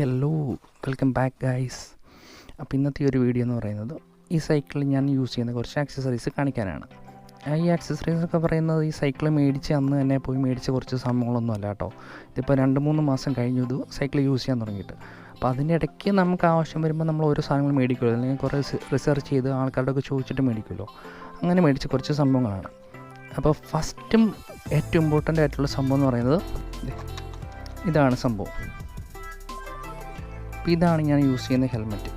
Hello, welcome back guys. അപ്പോൾ ഇന്നത്തെ ഒരു വീഡിയോ എന്ന് പറയുന്നത് ഈ സൈക്കിളിൽ ഞാൻ യൂസ് ചെയ്യുന്ന കുറച്ച് ആക്സസറീസ് കാണിക്കാനാണ്. ഈ ആക്സസറീസൊക്കെ പറയുന്നത് ഈ സൈക്കിൾ മേടിച്ച് അന്ന് തന്നെ പോയി മേടിച്ച കുറച്ച് സംഭവങ്ങളൊന്നും അല്ല കേട്ടോ. ഇതിപ്പോൾ 2-3 മാസം കഴിഞ്ഞു ഇത് സൈക്കിൾ യൂസ് ചെയ്യാൻ തുടങ്ങിയിട്ട്. അപ്പോൾ അതിൻ്റെ ഇടയ്ക്ക് നമുക്ക് ആവശ്യം വരുമ്പോൾ നമ്മൾ ഓരോ സാധനങ്ങൾ മേടിക്കുമല്ലോ, അല്ലെങ്കിൽ കുറേ റിസർച്ച് ചെയ്ത് ആൾക്കാരോടൊക്കെ ചോദിച്ചിട്ട് മേടിക്കുമല്ലോ. അങ്ങനെ മേടിച്ച കുറച്ച് സംഭവങ്ങളാണ്. അപ്പോൾ ഫസ്റ്റും ഏറ്റവും ഇമ്പോർട്ടൻ്റ് ആയിട്ടുള്ള സംഭവം എന്ന് പറയുന്നത് ഇതാണ് സംഭവം. അപ്പോൾ ഇതാണ് ഞാൻ യൂസ് ചെയ്യുന്ന ഹെൽമെറ്റ്.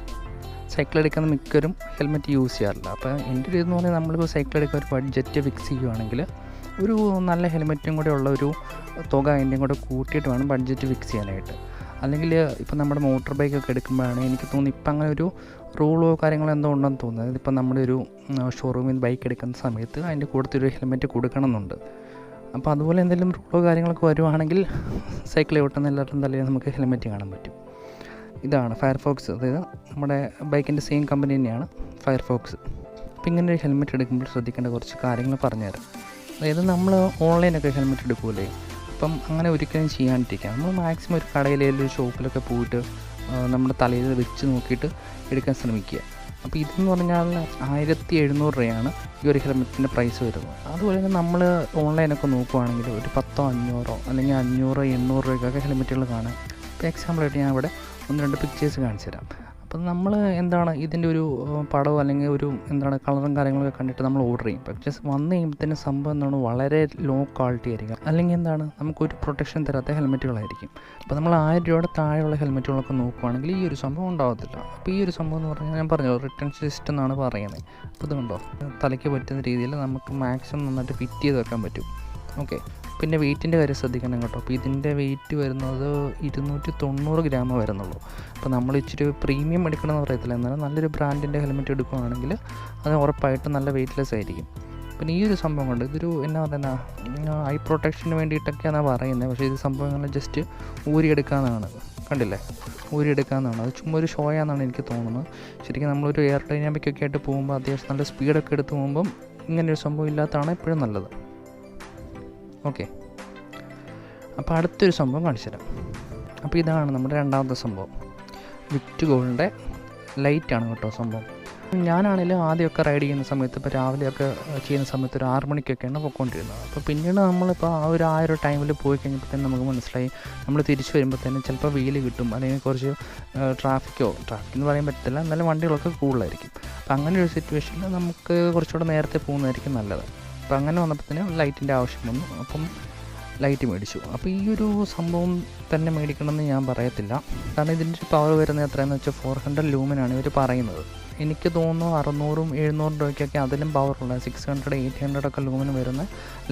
സൈക്കിൾ എടുക്കുന്ന മിക്കവരും ഹെൽമെറ്റ് യൂസ് ചെയ്യാറില്ല. അപ്പോൾ എൻ്റെ ഒരു ഇതെന്ന് പറഞ്ഞാൽ നമ്മളിപ്പോൾ സൈക്കിൾ എടുക്കുക ഒരു ബഡ്ജറ്റ് ഫിക്സ് ചെയ്യുകയാണെങ്കിൽ ഒരു നല്ല ഹെൽമെറ്റും കൂടെ ഉള്ള ഒരു തുക അതിൻ്റെയും കൂടെ കൂട്ടിയിട്ട് വേണം ബഡ്ജറ്റ് ഫിക്സ് ചെയ്യാനായിട്ട്. അല്ലെങ്കിൽ ഇപ്പോൾ നമ്മുടെ മോട്ടോർ ബൈക്കൊക്കെ എടുക്കുമ്പോഴാണ് എനിക്ക് തോന്നുന്നു ഇപ്പം അങ്ങനെ ഒരു റൂളോ കാര്യങ്ങളോ എന്തോ ഉണ്ടെന്ന് തോന്നുന്നത്. ഇതിപ്പോൾ നമ്മുടെ ഒരു ഷോറൂമിൽ നിന്ന് ബൈക്ക് എടുക്കുന്ന സമയത്ത് അതിൻ്റെ കൂട്ടത്തിൽ ഒരു ഹെൽമെറ്റ് കൊടുക്കണമെന്നുണ്ട്. അപ്പോൾ അതുപോലെ എന്തെങ്കിലും റൂളോ കാര്യങ്ങളൊക്കെ വരുവാണെങ്കിൽ സൈക്കിൾ ഓട്ടുന്ന എല്ലാവരുടെയും തലയിൽ നമുക്ക് ഹെൽമെറ്റ് കാണാൻ പറ്റും. ഇതാണ് ഫയർഫോക്സ്, അതായത് നമ്മുടെ ബൈക്കിൻ്റെ സെയിം കമ്പനി തന്നെയാണ് ഫയർഫോക്സ്. അപ്പോൾ ഇങ്ങനെ ഒരു ഹെൽമെറ്റ് എടുക്കുമ്പോൾ ശ്രദ്ധിക്കേണ്ട കുറച്ച് കാര്യങ്ങൾ പറഞ്ഞുതരാം. അതായത് നമ്മൾ ഓൺലൈനൊക്കെ ഹെൽമെറ്റ് എടുക്കൂലേ, അപ്പം അങ്ങനെ ഒരിക്കലും ചെയ്യാണ്ടിരിക്കുക. നമ്മൾ മാക്സിമം ഒരു കടയിലേലും ഒരു ഷോപ്പിലൊക്കെ പോയിട്ട് നമ്മുടെ തലയിൽ വെച്ച് നോക്കിയിട്ട് എടുക്കാൻ ശ്രമിക്കുക. അപ്പോൾ ഇതെന്ന് പറഞ്ഞാൽ 1700 രൂപയാണ് ഈ ഒരു ഹെൽമെറ്റിൻ്റെ പ്രൈസ് വരുന്നത്. അതുപോലെ തന്നെ നമ്മൾ ഓൺലൈനൊക്കെ നോക്കുവാണെങ്കിൽ ഒരു 10-500 അല്ലെങ്കിൽ 500-800 രൂപയൊക്കെ ഹെൽമെറ്റുകൾ കാണാം. ഇപ്പോൾ എക്സാമ്പിളായിട്ട് ഞാൻ ഇവിടെ 1-2 പിക്ചേഴ്സ് കാണിച്ചു തരാം. അപ്പം നമ്മൾ എന്താണ് ഇതിൻ്റെ ഒരു പടമോ അല്ലെങ്കിൽ ഒരു എന്താണ് കളറും കാര്യങ്ങളൊക്കെ കണ്ടിട്ട് നമ്മൾ ഓർഡർ ചെയ്യും. പക്ഷേ വന്നു കഴിയുമ്പോഴത്തേനും സംഭവം എന്താണ് വളരെ ലോ ക്വാളിറ്റി ആയിരിക്കും, അല്ലെങ്കിൽ എന്താണ് നമുക്കൊരു പ്രൊട്ടക്ഷൻ തരാത്ത ഹെൽമെറ്റുകളായിരിക്കും. അപ്പോൾ നമ്മൾ 1000 രൂപയുടെ താഴെയുള്ള ഹെൽമെറ്റുകളൊക്കെ നോക്കുവാണെങ്കിൽ ഈ ഒരു സംഭവം ഉണ്ടാകത്തില്ല. അപ്പോൾ ഈ ഒരു സംഭവം എന്ന് പറഞ്ഞാൽ ഞാൻ പറഞ്ഞു റിട്ടേൺ സിസ്റ്റം എന്നാണ് പറയുന്നത്. അപ്പോൾ ഇതുകൊണ്ടോ തലയ്ക്ക് പറ്റുന്ന രീതിയിൽ നമുക്ക് മാക്സിമം നന്നായിട്ട് ഫിറ്റ് ചെയ്ത് വെക്കാൻ പറ്റും. ഓക്കെ, പിന്നെ വെയ്റ്റിൻ്റെ കാര്യം ശ്രദ്ധിക്കണം കേട്ടോ. അപ്പോൾ ഇതിൻ്റെ വെയിറ്റ് വരുന്നത് 290 ഗ്രാം വരുന്നുള്ളൂ. അപ്പോൾ നമ്മൾ ഇച്ചിരി പ്രീമിയം എടുക്കണമെന്ന് പറയത്തില്ല, എന്നാലും നല്ലൊരു ബ്രാൻഡിൻ്റെ ഹെൽമെറ്റ് എടുക്കുകയാണെങ്കിൽ അത് ഉറപ്പായിട്ടും നല്ല വെയ്റ്റ്ലെസ് ആയിരിക്കും. പിന്നെ ഈ ഒരു സംഭവം കൊണ്ട് ഇതൊരു എന്നാ പറയുന്ന ഐ പ്രൊട്ടക്ഷന് വേണ്ടിയിട്ടൊക്കെയാണ് പറയുന്നത്. പക്ഷേ ഇത് സംഭവങ്ങൾ ജസ്റ്റ് ഊരിയെടുക്കാമെന്നാണ്, കണ്ടില്ലേ, ഊരിയെടുക്കാമെന്നാണ്. അത് ചുമ്മാ ഒരു ഷോയാണെന്നാണ് എനിക്ക് തോന്നുന്നത്. ശരിക്കും നമ്മളൊരു എയർ ഡൈനാമിക്കൊക്കെ ആയിട്ട് പോകുമ്പോൾ അത്യാവശ്യം നല്ല സ്പീഡൊക്കെ എടുത്ത് പോകുമ്പം ഇങ്ങനെയൊരു സംഭവം ഇല്ലാത്തതാണ് എപ്പോഴും നല്ലത്. ഓക്കെ, അപ്പോൾ അടുത്തൊരു സംഭവം കാണിച്ചു തരാം. അപ്പോൾ ഇതാണ് നമ്മുടെ രണ്ടാമത്തെ സംഭവം, വിറ്റ് ഗോൾഡിൻ്റെ ലൈറ്റാണ് കേട്ടോ സംഭവം. ഞാനാണെങ്കിലും ആദ്യമൊക്കെ റൈഡ് ചെയ്യുന്ന സമയത്ത് ഇപ്പോൾ രാവിലെയൊക്കെ ചെയ്യുന്ന സമയത്ത് ഒരു 6 മണിക്കൊക്കെയാണ് പോയിക്കൊണ്ടിരുന്നത്. അപ്പോൾ പിന്നീട് നമ്മളിപ്പോൾ ആ ഒരു ടൈമിൽ പോയി കഴിഞ്ഞപ്പോഴത്തേനും നമുക്ക് മനസ്സിലായി നമ്മൾ തിരിച്ച് വരുമ്പോഴത്തേനും ചിലപ്പോൾ വെയിൽ കിട്ടും, അല്ലെങ്കിൽ കുറച്ച് ട്രാഫിക്ക് എന്ന് പറയാൻ പറ്റത്തില്ല, എന്നാലും വണ്ടികളൊക്കെ കൂടുതലായിരിക്കും. അപ്പോൾ അങ്ങനെ ഒരു സിറ്റുവേഷനിൽ നമുക്ക് കുറച്ചുകൂടെ നേരത്തെ പോകുന്നതായിരിക്കും നല്ലത്. അപ്പോൾ അങ്ങനെ വന്നപ്പോഴത്തേനും ലൈറ്റിൻ്റെ ആവശ്യം വന്നു, അപ്പം ലൈറ്റ് മേടിച്ചു. അപ്പോൾ ഈ ഒരു സംഭവം തന്നെ മേടിക്കണമെന്ന് ഞാൻ പറയത്തില്ല, കാരണം ഇതിൻ്റെ പവർ വരുന്നത് എത്രയെന്ന് വെച്ചാൽ 400 ലൂമിനാണ് ഇവർ പറയുന്നത്. എനിക്ക് തോന്നുന്നു 600-700 രൂപയ്ക്കൊക്കെ അതിലും പവറുള്ള 600-800 ഒക്കെ ലൂമിന് വരുന്ന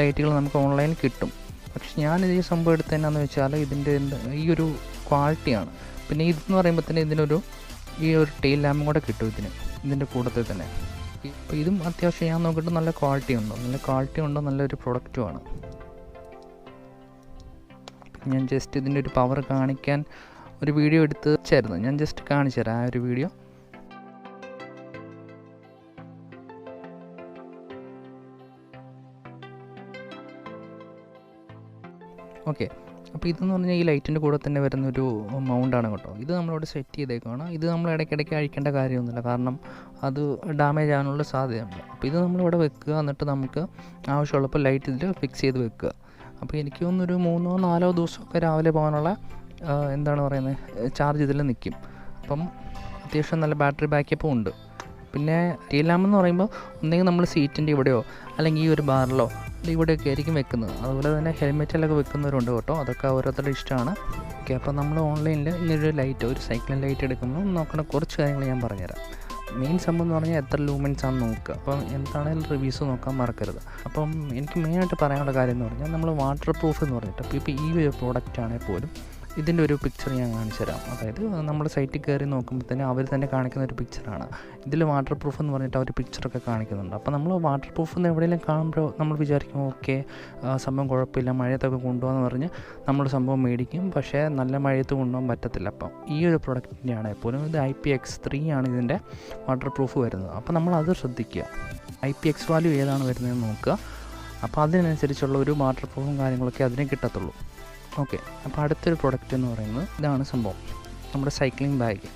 ലൈറ്റുകൾ നമുക്ക് ഓൺലൈനിൽ കിട്ടും. പക്ഷെ ഞാനിത് ഈ സംഭവം എടുത്തതെന്നാന്ന് വെച്ചാൽ ഇതിൻ്റെ ഈ ഒരു ക്വാളിറ്റിയാണ്. പിന്നെ ഇതെന്ന് പറയുമ്പോൾ തന്നെ ഈ ഒരു ടെയിൽ ലാമ്പും കൂടെ കിട്ടും ഇതിൻ്റെ കൂട്ടത്തിൽ തന്നെ. ഇപ്പോൾ ഇതും അത്യാവശ്യം ഞാൻ നോക്കിയിട്ട് നല്ല ക്വാളിറ്റി ഉണ്ടോ, നല്ലൊരു പ്രൊഡക്റ്റുമാണ്. ഞാൻ ജസ്റ്റ് ഇതിൻ്റെ ഒരു പവർ കാണിക്കാൻ ഒരു വീഡിയോ എടുത്ത് വെച്ചായിരുന്നു, ഞാൻ ജസ്റ്റ് കാണിച്ചു തരാം ആ ഒരു വീഡിയോ. ഓക്കെ, അപ്പോൾ ഇതെന്ന് പറഞ്ഞാൽ ഈ ലൈറ്റിൻ്റെ കൂടെ തന്നെ വരുന്നൊരു മൗണ്ടാണ് കേട്ടോ. ഇത് നമ്മളിവിടെ സെറ്റ് ചെയ്തേക്കാണ്. ഇത് നമ്മൾ ഇടയ്ക്കിടയ്ക്ക് അഴിക്കേണ്ട കാര്യമൊന്നുമില്ല, കാരണം അത് ഡാമേജ് ആകാനുള്ള സാധ്യതയുണ്ട്. അപ്പോൾ ഇത് നമ്മളിവിടെ വെക്കുക, എന്നിട്ട് നമുക്ക് ആവശ്യമുള്ളപ്പോൾ ലൈറ്റ് ഇതിൽ ഫിക്സ് ചെയ്ത് വെക്കുക. അപ്പോൾ എനിക്ക് തോന്നുന്നൊരു 3-4 ദിവസമൊക്കെ രാവിലെ പോകാനുള്ള എന്താണ് പറയുന്നത് ചാർജ് ഇതിൽ നിൽക്കും. അപ്പം അത്യാവശ്യം നല്ല ബാറ്ററി ബാക്കപ്പും ഉണ്ട്. പിന്നെ ടെയിൽ ലാമ്പെന്ന് പറയുമ്പോൾ ഒന്നെങ്കിൽ നമ്മൾ സീറ്റിൻ്റെ ഇവിടെയോ അല്ലെങ്കിൽ ഈ ഒരു ബാറിലോ അല്ലെങ്കിൽ ഇവിടെയൊക്കെ ആയിരിക്കും വെക്കുന്നത്. അതുപോലെ തന്നെ ഹെൽമെറ്റിലൊക്കെ വെക്കുന്നവരുണ്ട് കേട്ടോ, അതൊക്കെ ഓരോരുത്തരുടെ ഇഷ്ടമാണ്. ഓക്കെ, അപ്പോൾ നമ്മൾ ഓൺലൈനിൽ ഇങ്ങനൊരു ലൈറ്റ്, ഒരു സൈക്ലിംഗ് ലൈറ്റ് എടുക്കുമ്പോൾ നോക്കുന്ന കുറച്ച് കാര്യങ്ങൾ ഞാൻ പറഞ്ഞുതരാം. മെയിൻ സംഭവം എന്ന് പറഞ്ഞാൽ എത്ര ലൂമെൻസ് ആണെന്ന് നോക്കുക. അപ്പം എന്താണെങ്കിലും റിവ്യൂസ് നോക്കാൻ മറക്കരുത്. അപ്പം എനിക്ക് മെയിനായിട്ട് പറയാനുള്ള കാര്യം എന്ന് പറഞ്ഞാൽ നമ്മൾ വാട്ടർ പ്രൂഫ് എന്ന് പറഞ്ഞിട്ട് ഇപ്പോൾ ഈ ഒരു പ്രോഡക്റ്റ് ആണെങ്കിൽ പോലും ഇതിൻ്റെ ഒരു പിക്ചർ ഞാൻ കാണിച്ചു തരാം. അതായത് നമ്മൾ സൈറ്റിൽ കയറി നോക്കുമ്പോൾ തന്നെ അവർ തന്നെ കാണിക്കുന്ന ഒരു പിക്ചറാണ്. ഇതിൽ വാട്ടർ പ്രൂഫ് എന്ന് പറഞ്ഞിട്ട് അവർ പിക്ചറൊക്കെ കാണിക്കുന്നുണ്ട്. അപ്പോൾ നമ്മൾ വാട്ടർ പ്രൂഫ് എന്ന് എവിടെയെങ്കിലും കാണുമ്പോൾ നമ്മൾ വിചാരിക്കും ഓക്കെ സംഭവം കുഴപ്പമില്ല, മഴയത്തൊക്കെ കൊണ്ടുപോകാമെന്ന് പറഞ്ഞ് നമ്മൾ സംഭവം മേടിക്കും. പക്ഷേ നല്ല മഴയത്ത് കൊണ്ടുപോകാൻ പറ്റത്തില്ല. അപ്പം ഈ ഒരു പ്രൊഡക്റ്റിൻ്റെ ആണെങ്കിൽ പോലും ഇത് IPX3 ആണ് ഇതിൻ്റെ വാട്ടർ പ്രൂഫ് വരുന്നത്. അപ്പോൾ നമ്മളത് ശ്രദ്ധിക്കുക, IPX വാല്യൂ ഏതാണ് വരുന്നതെന്ന് നോക്കുക. അപ്പോൾ അതിനനുസരിച്ചുള്ള ഒരു വാട്ടർ പ്രൂഫും കാര്യങ്ങളൊക്കെ അതിനെ കിട്ടത്തുള്ളൂ. ഓക്കെ, അപ്പോൾ അടുത്തൊരു പ്രൊഡക്റ്റ് എന്ന് പറയുന്നത് ഇതാണ് സംഭവം. നമ്മുടെ സൈക്ലിംഗ് ബാഗ്.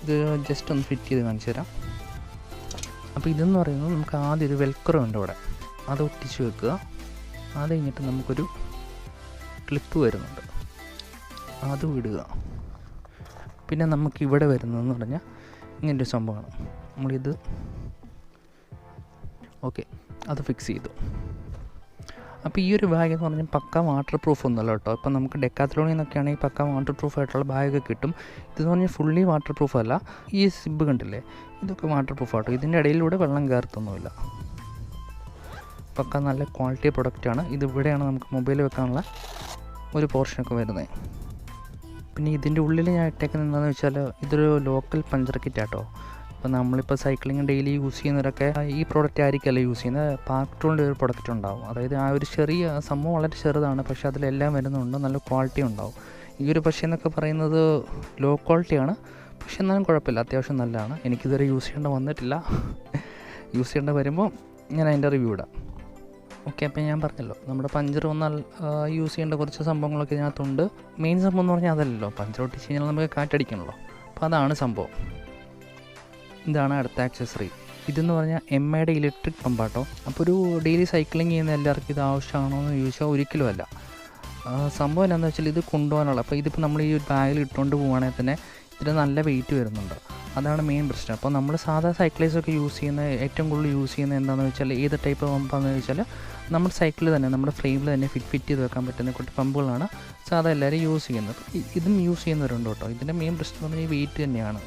ഇത് ജസ്റ്റ് ഒന്ന് ഫിറ്റ് ചെയ്ത് കാണിച്ചു തരാം. അപ്പോൾ ഇതെന്ന് പറയുന്നത് നമുക്ക് ആദ്യം ഒരു വെൽക്രോ ഉണ്ട് ഇവിടെ, അത് ഒട്ടിച്ച് വെക്കുക. അത് കഴിഞ്ഞിട്ട് നമുക്കൊരു ക്ലിപ്പ് വരുന്നുണ്ട്, അത് വിടുക. പിന്നെ നമുക്ക് ഇവിടെ വരുന്നതെന്ന് പറഞ്ഞാൽ ഇങ്ങനൊരു സംഭവമാണ്. നമ്മളിത് ഓക്കെ, അത് ഫിക്സ് ചെയ്തു. അപ്പോൾ ഈ ഒരു ബാഗ് എന്ന് പറഞ്ഞാൽ പക്ക വാട്ടർ പ്രൂഫ് ഒന്നുമല്ല കേട്ടോ. ഇപ്പോൾ നമുക്ക് ഡെക്കാത്ലോണിൽ നിന്നൊക്കെ ആണെങ്കിൽ പക്ക വാട്ടർ പ്രൂഫ് ആയിട്ടുള്ള ബാഗൊക്കെ കിട്ടും. ഇതെന്ന് പറഞ്ഞാൽ ഫുള്ളി വാട്ടർ പ്രൂഫ് അല്ല. ഈ സിബ് കണ്ടില്ലേ, ഇതൊക്കെ വാട്ടർ പ്രൂഫ് ആട്ടോ. ഇതിൻ്റെ ഇടയിലൂടെ വെള്ളം കയറത്തൊന്നുമില്ല. പക്ക നല്ല ക്വാളിറ്റി പ്രൊഡക്റ്റാണ്. ഇത് ഇവിടെയാണ് നമുക്ക് മൊബൈൽ വെക്കാനുള്ള ഒരു പോർഷനൊക്കെ വരുന്നത്. പിന്നെ ഇതിൻ്റെ ഉള്ളിൽ ഞാൻ ഇട്ടേക്കുന്നത് എന്താണെന്ന് വെച്ചാൽ ഇതൊരു ലോക്കൽ പഞ്ചർ കിറ്റാട്ടോ. അപ്പോൾ നമ്മളിപ്പോൾ സൈക്ലിംഗ് ഡെയിലി യൂസ് ചെയ്യുന്നവരൊക്കെ ഈ പ്രോഡക്റ്റ് ആയിരിക്കുമല്ലോ യൂസ് ചെയ്യുന്നത്. പാർക്ട്രോളിൻ്റെ ഒരു പ്രൊഡക്റ്റ് ഉണ്ടാവും. അതായത് ആ ഒരു ചെറിയ സംഭവം വളരെ ചെറുതാണ്, പക്ഷേ അതിലെല്ലാം വരുന്നുണ്ട്, നല്ല ക്വാളിറ്റി ഉണ്ടാവും. ഈ ഒരു പക്ഷേ എന്നൊക്കെ പറയുന്നത് ലോ ക്വാളിറ്റിയാണ്, പക്ഷേ എന്നാലും കുഴപ്പമില്ല, അത്യാവശ്യം നല്ലതാണ്. എനിക്കിതുവരെ യൂസ് ചെയ്യേണ്ട വന്നിട്ടില്ല. യൂസ് ചെയ്യേണ്ട വരുമ്പോൾ ഞാൻ അതിൻ്റെ റിവ്യൂ ഇടാം. ഓക്കെ, അപ്പോൾ ഞാൻ പറഞ്ഞല്ലോ നമ്മുടെ പഞ്ചർ വന്നാൽ യൂസ് ചെയ്യേണ്ട കുറച്ച് സംഭവങ്ങളൊക്കെ ഇതിനകത്തുണ്ട്. മെയിൻ സംഭവം എന്ന് പറഞ്ഞാൽ അതല്ലല്ലോ, പഞ്ചർ ഒട്ടിച്ച് കഴിഞ്ഞാൽ നമുക്ക് കാറ്റടിക്കണമല്ലോ. അപ്പോൾ അതാണ് സംഭവം. ഇതാണ് അടുത്ത ആക്സസറി. ഇതെന്ന് പറഞ്ഞാൽ എമ്മയുടെ ഇലക്ട്രിക് പമ്പാട്ടോ. അപ്പോൾ ഒരു ഡെയിലി സൈക്ലിംഗ് ചെയ്യുന്ന എല്ലാവർക്കും ഇത് ആവശ്യമാണോ എന്ന് ചോദിച്ചാൽ ഒരിക്കലും അല്ല. സംഭവം എന്താണെന്ന് വെച്ചാൽ ഇത് കൊണ്ടുപോകാനുള്ള, അപ്പോൾ ഇതിപ്പോൾ നമ്മൾ ഈ ഒരു ബാഗിൽ ഇട്ടുകൊണ്ട് പോവുകയാണെങ്കിൽ തന്നെ ഇതിന് നല്ല വെയിറ്റ് വരുന്നുണ്ട്. അതാണ് മെയിൻ പ്രശ്നം. അപ്പോൾ നമ്മൾ സാധാ സൈക്ലേഴ്സൊക്കെ യൂസ് ചെയ്യുന്ന ഏറ്റവും കൂടുതൽ യൂസ് ചെയ്യുന്നത് എന്താണെന്ന് വെച്ചാൽ ഏത് ടൈപ്പ് പമ്പാണെന്ന് ചോദിച്ചാൽ നമ്മുടെ സൈക്കിളിൽ തന്നെ നമ്മുടെ ഫ്രെയിമിൽ തന്നെ ഫിറ്റ് ചെയ്ത് വെക്കാൻ പറ്റുന്ന കുറച്ച് പമ്പുകളാണ് സാധാ എല്ലാവരും യൂസ് ചെയ്യുന്നത്. ഇതും യൂസ് ചെയ്യുന്നവരുണ്ട് കേട്ടോ. ഇതിൻ്റെ മെയിൻ പ്രശ്നം എന്ന് പറഞ്ഞാൽ ഈ വെയിറ്റ് തന്നെയാണ്.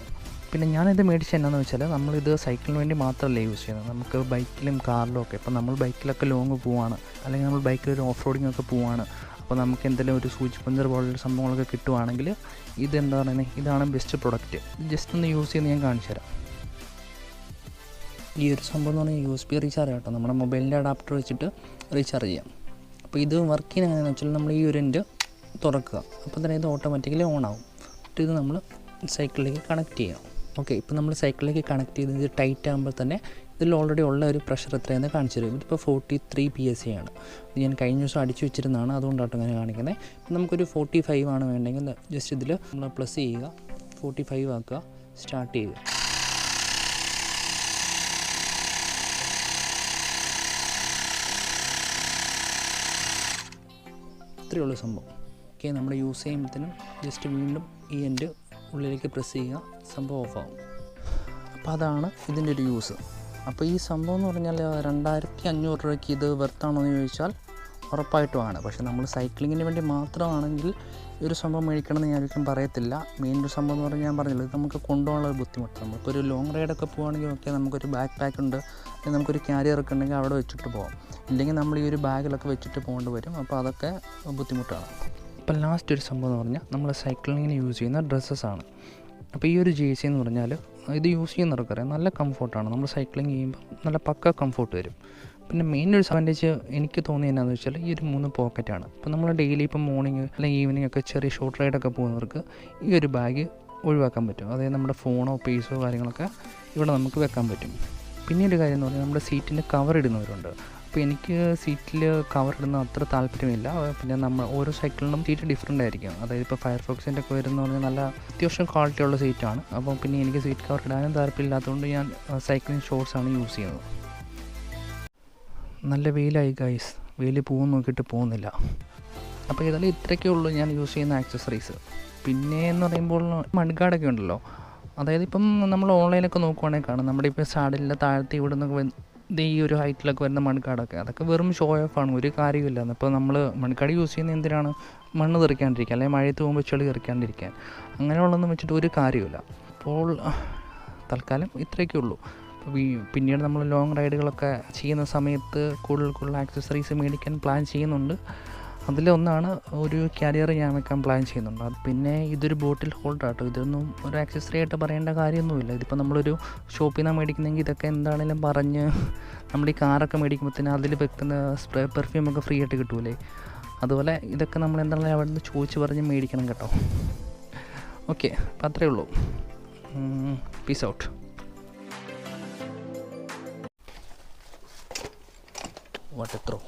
പിന്നെ ഞാനിത് മേടിച്ചത് എന്നാന്ന് വെച്ചാൽ നമ്മളിത് സൈക്കിളിന് വേണ്ടി മാത്രമല്ല യൂസ് ചെയ്യുന്നത്, നമുക്ക് ബൈക്കിലും കാറിലും ഒക്കെ. ഇപ്പോൾ നമ്മൾ ബൈക്കിലൊക്കെ ലോങ് പോവാണ്, അല്ലെങ്കിൽ നമ്മൾ ബൈക്കിൽ ഒരു ഓഫ് റോഡിങ് ഒക്കെ പോവാണ്, അപ്പോൾ നമുക്ക് എന്തെങ്കിലും ഒരു സൂചി പഞ്ചർ പോലുള്ള സംഭവങ്ങളൊക്കെ കിട്ടുവാണെങ്കിൽ ഇതെന്താ പറയുന്നത്, ഇതാണ് ബെസ്റ്റ് പ്രൊഡക്റ്റ്. ജസ്റ്റ് ഒന്ന് യൂസ് ചെയ്ത് ഞാൻ കാണിച്ചു തരാം. ഈ ഒരു സംഭവം എന്ന് പറഞ്ഞാൽ USB റീചാർജ് കേട്ടോ. നമ്മുടെ മൊബൈലിൻ്റെ അഡാപ്റ്റർ വെച്ചിട്ട് റീചാർജ് ചെയ്യാം. അപ്പോൾ ഇത് വർക്ക് ചെയ്യുന്നത് എങ്ങനെയാണെന്ന് വെച്ചാൽ നമ്മൾ ഈ ഒരു എൻഡ് തുറക്കുക, അപ്പോൾ തന്നെ ഇത് ഓട്ടോമാറ്റിക്കലി ഓൺ ആവും. എന്നിട്ട് ഇത് നമ്മൾ സൈക്കിളിലേക്ക് കണക്ട് ചെയ്യാം. ഓക്കെ, ഇപ്പോൾ നമ്മൾ സൈക്കിളിലേക്ക് കണക്ട് ചെയ്ത് ഇത് ടൈറ്റ് ആകുമ്പോൾ തന്നെ ഇതിൽ ഓൾറെഡി ഉള്ള ഒരു പ്രഷർ എത്രയെന്ന് കാണിച്ചു തരും. ഇതിപ്പോൾ 43 PSI ആണ്. ഇത് ഞാൻ കഴിഞ്ഞ ദിവസം അടിച്ചു വെച്ചിരുന്നതാണ്, അതുകൊണ്ടാട്ടോ അങ്ങനെ കാണിക്കുന്നത്. നമുക്കൊരു 45 ആണ് വേണ്ടെങ്കിൽ ജസ്റ്റ് ഇതിൽ നമ്മൾ പ്ലസ് ചെയ്യുക, 45 ആക്കുക, സ്റ്റാർട്ട് ചെയ്യുക. ഇത്രയുള്ള സംഭവം. ഓക്കെ, നമ്മൾ യൂസ് ചെയ്യുമ്പോഴത്തേനും ജസ്റ്റ് വീണ്ടും ഈ എൻഡ് ഉള്ളിലേക്ക് പ്രസ് ചെയ്യുക, സംഭവം ഓഫാകും. അപ്പോൾ അതാണ് ഇതിൻ്റെ ഒരു യൂസ്. അപ്പോൾ ഈ സംഭവം എന്ന് പറഞ്ഞാൽ 2500 രൂപയ്ക്ക് ഇത് വെർത്താണോ എന്ന് ചോദിച്ചാൽ ഉറപ്പായിട്ടുമാണ്. പക്ഷേ നമ്മൾ സൈക്ലിങ്ങിന് വേണ്ടി മാത്രമാണെങ്കിൽ ഈ ഒരു സംഭവം മേടിക്കണമെന്ന് ഞാൻ ഒരിക്കലും പറയത്തില്ല. മെയിൻ ഒരു സംഭവം എന്ന് പറഞ്ഞാൽ ഞാൻ പറഞ്ഞില്ല, ഇത് നമുക്ക് കൊണ്ടുപോകാനുള്ള ഒരു ബുദ്ധിമുട്ട്. നമുക്കൊരു ഒരു ലോങ് റൈഡൊക്കെ പോകുകയാണെങ്കിൽ ഒക്കെ നമുക്കൊരു ബാക്ക് പാക്ക് ഉണ്ട്, അല്ലെങ്കിൽ നമുക്കൊരു ക്യാരിയറൊക്കെ ഉണ്ടെങ്കിൽ അവിടെ വെച്ചിട്ട് പോകാം. ഇല്ലെങ്കിൽ നമ്മൾ ഈ ഒരു ബാഗിലൊക്കെ വെച്ചിട്ട് പോകേണ്ടി വരും. അപ്പോൾ അതൊക്കെ ബുദ്ധിമുട്ടാണ്. അപ്പോൾ ലാസ്റ്റ് ഒരു സംഭവം എന്ന് പറഞ്ഞാൽ നമ്മൾ സൈക്ലിങ്ങിന് യൂസ് ചെയ്യുന്ന ഡ്രസ്സസ്സാണ്. അപ്പോൾ ഈ ഒരു JC എന്ന് പറഞ്ഞാൽ ഇത് യൂസ് ചെയ്യുന്നവർക്കറിയാം നല്ല കംഫോർട്ടാണ്. നമ്മൾ സൈക്ലിങ് ചെയ്യുമ്പോൾ നല്ല പക്ക കംഫോർട്ട് വരും. പിന്നെ മെയിൻ ഒരു അഡ്വാൻറ്റേജ് എനിക്ക് തോന്നിയത് എന്താണെന്ന് വെച്ചാൽ ഈ ഒരു 3 പോക്കറ്റാണ്. ഇപ്പോൾ നമ്മൾ ഡെയിലി ഇപ്പോൾ മോർണിംഗ് അല്ലെങ്കിൽ ഈവനിംഗ് ഒക്കെ ചെറിയ ഷോർട്ട് റൈഡൊക്കെ പോകുന്നവർക്ക് ഈ ഒരു ബാഗ് ഒഴിവാക്കാൻ പറ്റും. അതായത് നമ്മുടെ ഫോണോ പേഴ്സോ കാര്യങ്ങളൊക്കെ ഇവിടെ നമുക്ക് വെക്കാൻ പറ്റും. പിന്നെ ഒരു കാര്യം എന്ന് പറഞ്ഞാൽ നമ്മുടെ സീറ്റിൻ്റെ കവർ ഇടുന്നവരുണ്ട്. അപ്പോൾ എനിക്ക് സീറ്റിൽ കവർ ഇടുന്ന അത്ര താല്പര്യമില്ല. പിന്നെ നമ്മൾ ഓരോ സൈക്കിളിനും സീറ്റ് ഡിഫറെൻ്റ് ആയിരിക്കും. അതായത് ഇപ്പോൾ ഫയർഫോക്സിൻ്റെ ഒക്കെ വരുന്ന പറഞ്ഞാൽ നല്ല അത്യാവശ്യം ക്വാളിറ്റി ഉള്ള സീറ്റാണ്. അപ്പോൾ പിന്നെ എനിക്ക് സീറ്റ് കവർ ഇടാനും താല്പര്യമില്ലാത്തതുകൊണ്ട് ഞാൻ സൈക്ലിംഗ് ഷോർട്സാണ് യൂസ് ചെയ്യുന്നത്. നല്ല വെയിലായി ഗൈസ്, വെയിൽ പോകുമെന്ന് നോക്കിയിട്ട് പോകുന്നില്ല. അപ്പോൾ ഏതായാലും ഇത്രയൊക്കെ ഉള്ളൂ ഞാൻ യൂസ് ചെയ്യുന്ന ആക്സസറീസ്. പിന്നെ എന്ന് പറയുമ്പോൾ മഡ്ഗാർഡൊക്കെ ഉണ്ടല്ലോ, അതായത് ഇപ്പം നമ്മൾ ഓൺലൈനൊക്കെ നോക്കുവാണെങ്കിൽ കാണാം നമ്മുടെ ഇപ്പോൾ സാഡിലിൻ്റെ താഴത്തെ ഇവിടെ നിന്ന് ഈ ഒരു ഹൈറ്റിലൊക്കെ വരുന്ന മൺകാടൊക്കെ, അതൊക്കെ വെറും ഷോ ഓഫാണ്, ഒരു കാര്യമില്ല. അപ്പോൾ നമ്മൾ മൺകാട് യൂസ് ചെയ്യുന്നത് എന്തിനാണ്? മണ്ണ് തെറിക്കാണ്ടിരിക്കാൻ, അല്ലെങ്കിൽ മഴയത്ത് പോകുമ്പോൾ ചെളി തെറിക്കാണ്ടിരിക്കാൻ. അങ്ങനെയുള്ളതൊന്നും വെച്ചിട്ട് ഒരു കാര്യമില്ല. അപ്പോൾ തൽക്കാലം ഇത്രയൊക്കെ ഉള്ളൂ. അപ്പോൾ പിന്നീട് നമ്മൾ ലോങ് റൈഡുകളൊക്കെ ചെയ്യുന്ന സമയത്ത് കൂടുതൽ ആക്സസറീസ് മേടിക്കാൻ പ്ലാൻ ചെയ്യുന്നുണ്ട്. അതിലൊന്നാണ് ഒരു ക്യാരിയർ ഞാൻ വെക്കാൻ പ്ലാൻ ചെയ്യുന്നുണ്ട്. അത് പിന്നെ ഇതൊരു ബോട്ടിൽ ഹോൾഡർ ആട്ടോ. ഇതൊന്നും ഒരു ആക്സസറി ആയിട്ട് പറയേണ്ട കാര്യമൊന്നുമില്ല. ഇതിപ്പോൾ നമ്മളൊരു ഷോപ്പിൽ നിന്നാണ് മേടിക്കുന്നതെങ്കിൽ ഇതൊക്കെ എന്താണെങ്കിലും പറഞ്ഞ് നമ്മൾ ഈ കാറൊക്കെ മേടിക്കുമ്പോഴത്തേന് അതിൽ വെക്കുന്ന സ്പ്രേ പെർഫ്യൂമൊക്കെ ഫ്രീ ആയിട്ട് കിട്ടുമല്ലേ, അതുപോലെ ഇതൊക്കെ നമ്മൾ എന്താണെങ്കിലും അവിടെ നിന്ന് ചോദിച്ച് പറഞ്ഞ് മേടിക്കണം കേട്ടോ. ഓക്കെ, അപ്പോൾ അത്രയേ ഉള്ളൂ. Peace out. What a throw.